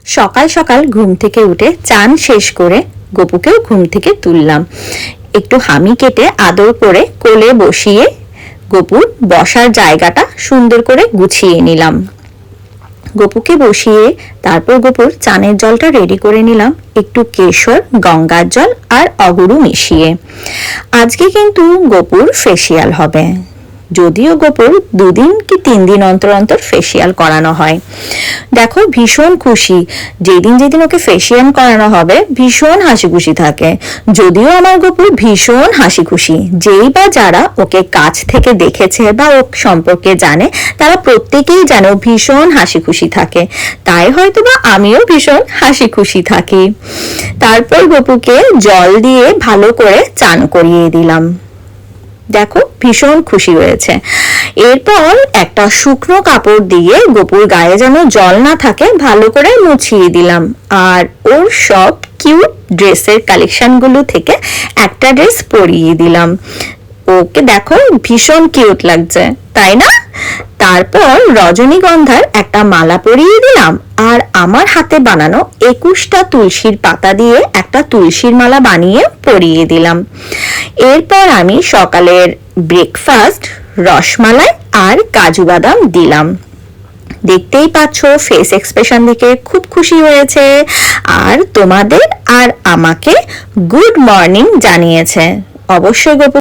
সকাল সকাল ঘুম থেকে উঠে চান শেষ করে গপুকেও ঘুম থেকে তুললাম। একটু হামি কেটে আদর করে কোলে বসিয়ে গপুর বসার জায়গাটা সুন্দর করে গুছিয়ে নিলাম। গপুকে বসিয়ে তারপর গপুর চানের জলটা রেডি করে নিলাম, একটু কেশর, গঙ্গার জল আর অগুরু মিশিয়ে। আজকে কিন্তু গপুর ফেসিয়াল হবে, যদিও গপুর 2 দিন কি 3 দিন অন্তর অন্তর ফেসিয়াল করানো হয়। দেখো ভীষণ খুশি, যেদিন যেদিন ওকে ফেসিয়াল করানো হবে ভীষণ হাসি খুশি থাকে। যদিও আমার গপুর ভীষণ হাসি খুশি, যেই বা যারা ওকে কাছ থেকে দেখেছে বা ও সম্পর্কে জানে তারা প্রত্যেকেই জানে ও ভীষণ হাসি খুশি থাকে, তাই হয়তো বা আমিও ভীষণ হাসি খুশি থাকি। তারপর গপুকে জল দিয়ে ভালো করে চান করিয়ে দিলাম। দেখো ভীষণ খুশি হয়েছে। এরপর একটা শুকনো কাপড় দিয়ে গপুর গায়ে যেন জল না থাকে ভালো করে মুছিয়ে দিলাম, আর ওর সব কিউট ড্রেসের কালেকশনগুলো থেকে একটা ড্রেস পরিয়ে দিলাম। ওকে দেখো ভীষণ কিউট লাগছে, তাই না? তারপর রজনীগন্ধার একটা মালা পরিয়ে দিলাম, আর আমার হাতে বানানো 21টা তুলসীর পাতা দিয়ে একটা তুলসীর মালা বানিয়ে পরিয়ে দিলাম। এরপর আমি সকালের ব্রেকফাস্ট রসমালাই আর কাজু বাদাম দিলাম। দেখতেই পাচ্ছ ফেস এক্সপ্রেশন দেখে খুব খুশি হয়েছে, আর তোমাদের আর আমাকে গুড মর্নিং জানিয়েছে। অবশ্যই